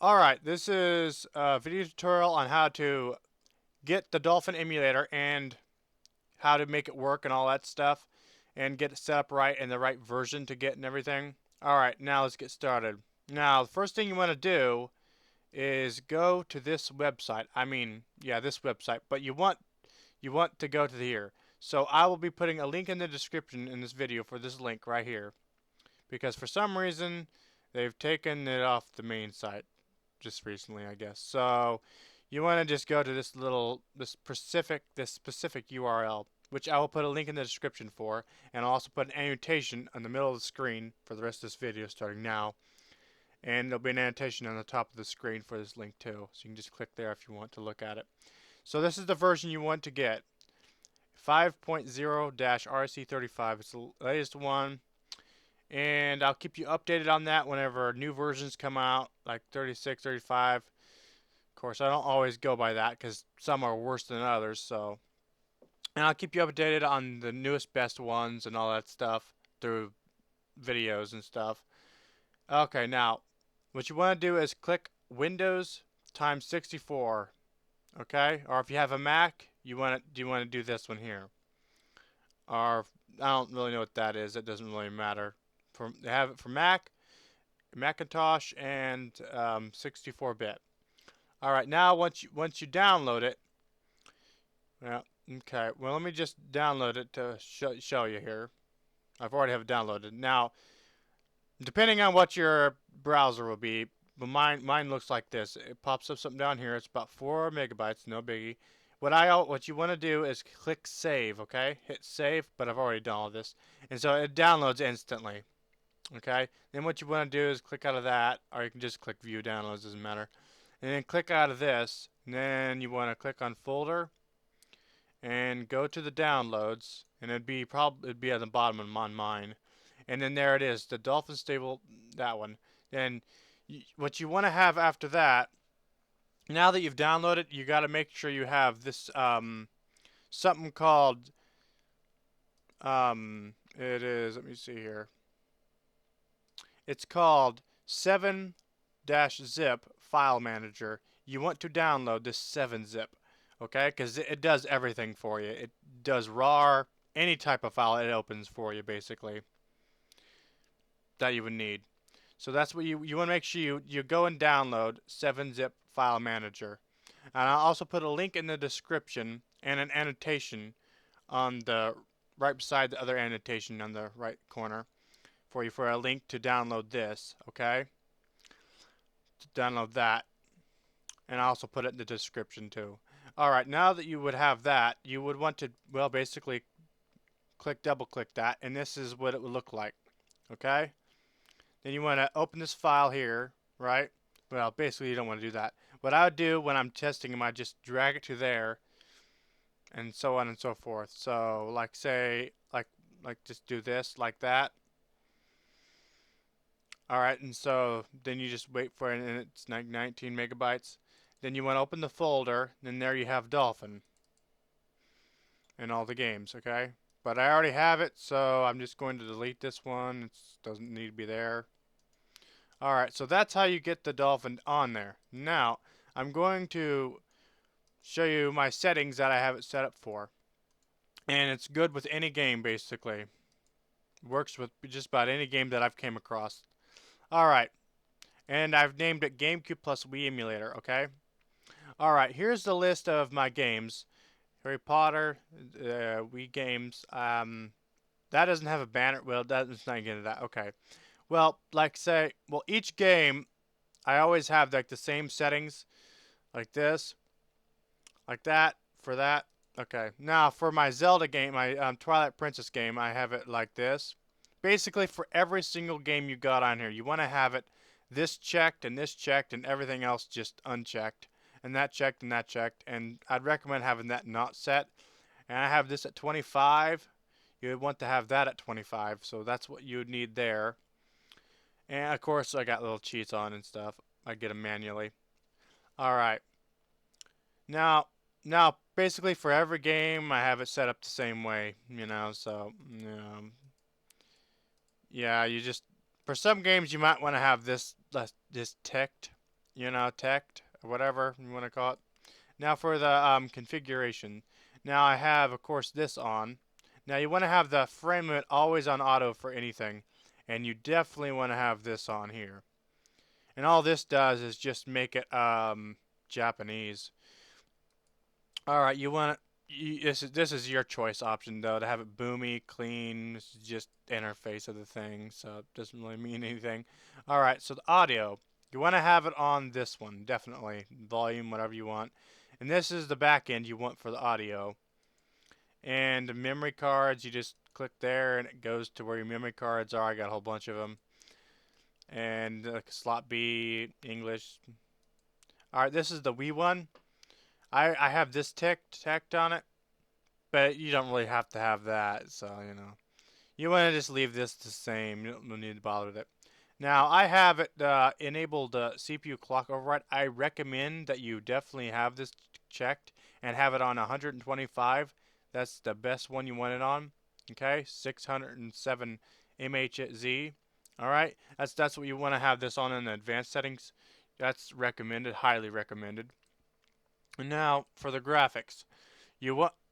Alright, this is a video tutorial on how to get the Dolphin emulator and how to make it work and all that stuff and get it set up right and the right version to get and everything. Alright, now let's get started. Now, the first thing you want to do is go to this website. This website, but you want to go to here. So I will be putting a link in the description in this video for this link right here because for some reason they've taken it off the main site just recently, I guess. So you want to just go to this specific URL, which I will put a link in the description for, and I'll also put an annotation on the middle of the screen for the rest of this video starting now. And there'll be an annotation on the top of the screen for this link too, so you can just click there if you want to look at it. So this is the version you want to get. 5.0-RC35. It's the latest one. And I'll keep you updated on that whenever new versions come out, like 36, 35. Of course, I don't always go by that because some are worse than others. And I'll keep you updated on the newest, best ones and all that stuff through videos and stuff. Okay, now what you want to do is click Windows times 64. Okay, or if you have a Mac, do you want to do this one here? Or I don't really know what that is. It doesn't really matter. They have it for Mac, Macintosh, and 64-bit. All right, now once you download it, well, okay. Well, let me just download it to show you here. I've already have it downloaded. Now, depending on what your browser will be, but mine looks like this. It pops up something down here. It's about 4 megabytes, no biggie. What you want to do is click save, okay? Hit save, but I've already done all this, and so it downloads instantly. Okay. Then what you want to do is click out of that, or you can just click view downloads, doesn't matter. And then click out of this, and then you want to click on folder and go to the downloads, and it'd be at the bottom on mine. And then there it is, the Dolphin stable, that one. Then what you want to have after that, now that you've downloaded, you got to make sure you have this something called it is, let me see here. It's called 7-zip file manager. You want to download this 7-zip, okay? Because it does everything for you. It does RAR, any type of file it opens for you, basically, that you would need. So that's what you want to make sure you go and download 7-zip file manager. And I'll also put a link in the description and an annotation on the right beside the other annotation on the right corner for you for a link to download this, okay? To download that. And I also put it in the description too. Alright, now that you would have that, you would want to, well, basically double click that, and this is what it would look like, okay? Then you want to open this file here, right? Well, basically you don't want to do that. What I would do when I'm testing them, I just drag it to there, and so on and so forth. So, like say, like just do this, like that. Alright, and so then you just wait for it, and it's like 19 megabytes. Then you want to open the folder, and there you have Dolphin and all the games, okay? But I already have it, so I'm just going to delete this one. It doesn't need to be there. Alright, so that's how you get the Dolphin on there. Now, I'm going to show you my settings that I have it set up for. And it's good with any game, basically. Works with just about any game that I've came across. Alright, and I've named it GameCube plus Wii Emulator, okay? Alright, here's the list of my games. Harry Potter, Wii games. That doesn't have a banner. Well, that's not into that. Okay. Well, each game, I always have like the same settings, like this, like that, for that. Okay. Now, for my Zelda game, my Twilight Princess game, I have it like this. Basically, for every single game you got on here, you want to have it this checked, and everything else just unchecked, and that checked, and that checked. And I'd recommend having that not set. And I have this at 25. You would want to have that at 25, so that's what you would need there. And of course, I got little cheats on and stuff. I get them manually. All right. Now, basically for every game, I have it set up the same way. So yeah, you just for some games you might want to have this ticked. you know, tech or whatever you want to call it. Now for the configuration. Now I have, of course, this on. Now you want to have the frame limit always on auto for anything, and you definitely want to have this on here. And all this does is just make it Japanese. All right, you want this is your choice option though to have it boomy, clean. This is just interface of the thing, so it doesn't really mean anything. All right, so the audio, you want to have it on this one definitely, volume whatever you want, and this is the back end you want for the audio. And the memory cards, you just click there and it goes to where your memory cards are. I got a whole bunch of them. And slot B, English. All right, this is the Wii one. I have this tacked on it, but you don't really have to have that. So, you know, you want to just leave this the same. You don't need to bother with it. Now, I have it enabled CPU clock override. I recommend that you definitely have this checked and have it on 125. That's the best one you want it on. Okay, 607 MHz. All right, that's what you want to have this on in the advanced settings. That's recommended, highly recommended. And now for the graphics,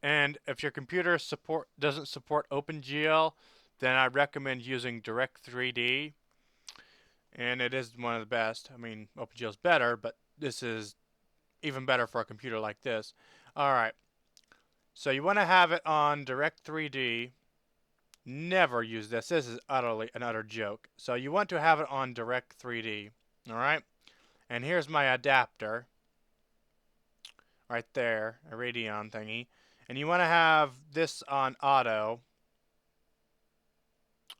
and if your computer doesn't support OpenGL, then I recommend using Direct3D, and it is one of the best. I mean, OpenGL is better, but this is even better for a computer like this. All right, so you want to have it on Direct3D. Never use this. This is utterly an utter joke. So you want to have it on Direct3D. All right, and here's my adapter. Right there, a Radeon thingy. And you want to have this on auto.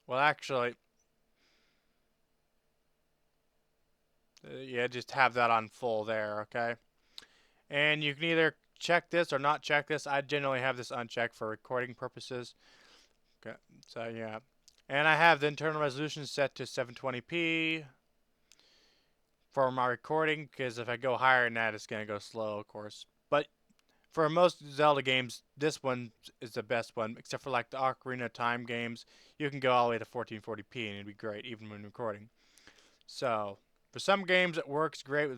Well, actually, yeah, just have that on full there, okay? And you can either check this or not check this. I generally have this unchecked for recording purposes. Okay, so yeah. And I have the internal resolution set to 720p for my recording, because if I go higher than that, it's going to go slow, of course. But for most Zelda games, this one is the best one, except for like the Ocarina of Time games. You can go all the way to 1440p and it'd be great, even when recording. So, for some games, it works great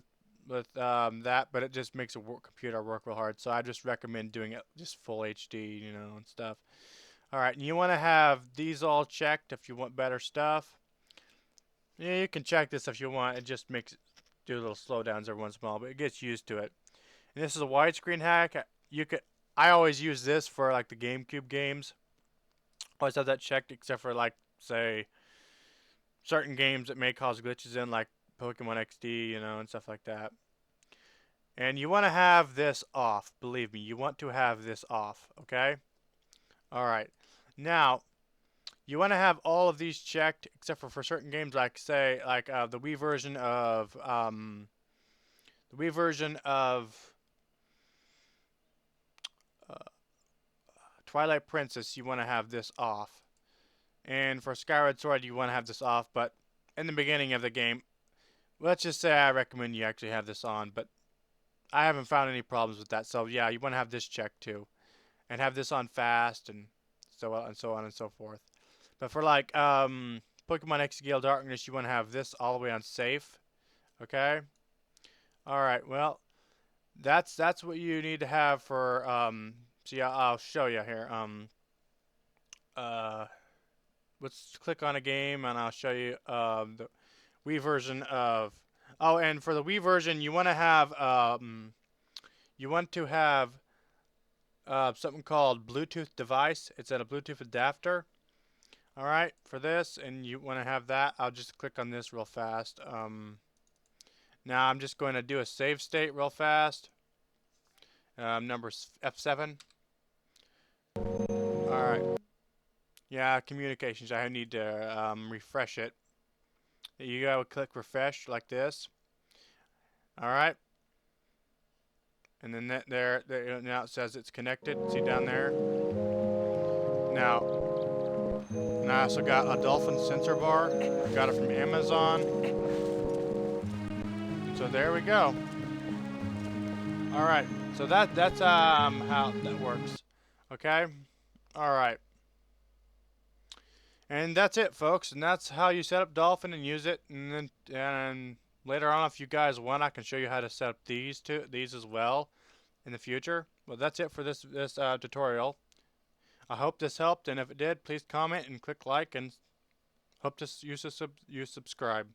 with that, but it just makes a computer work real hard. So I just recommend doing it just full HD, you know, and stuff. All right, and you want to have these all checked if you want better stuff. Yeah, you can check this if you want. It just makes do little slowdowns every once in a while, but it gets used to it. And this is a widescreen hack. I always use this for like the GameCube games. Always have that checked, except for like say certain games that may cause glitches in, like Pokemon XD, you know, and stuff like that. And you want to have this off. Believe me, you want to have this off. Okay. All right. Now you want to have all of these checked, except for certain games, like say like the Wii version of uh, Twilight Princess. You want to have this off. And for Skyward Sword, you want to have this off, but in the beginning of the game, let's just say I recommend you actually have this on, but I haven't found any problems with that. So yeah, you want to have this checked too, and have this on fast, and so on and so on and so forth. But for like Pokemon XGL Darkness, you want to have this all the way on safe. Okay. All right. Well, that's what you need to have for See, I'll show you here. Uh, let's click on a game, and I'll show you the Wii version of. Oh, and for the Wii version, you want to have something called Bluetooth device. It's at a Bluetooth adapter. All right, for this, and you want to have that. I'll just click on this real fast. Now I'm just going to do a save state real fast. Number F7. All right. Yeah, communications. I need to refresh it. You gotta click refresh like this. All right. And then there now it says it's connected. See down there. Now, and I also got a Dolphin sensor bar. Got it from Amazon. So there we go. All right. So that's how that works. Okay. All right. And that's it, folks. And that's how you set up Dolphin and use it. And then later on, if you guys want, I can show you how to set up these as well in the future. Well, that's it for this tutorial. I hope this helped, and if it did, please comment and click like, and hope to you subscribe.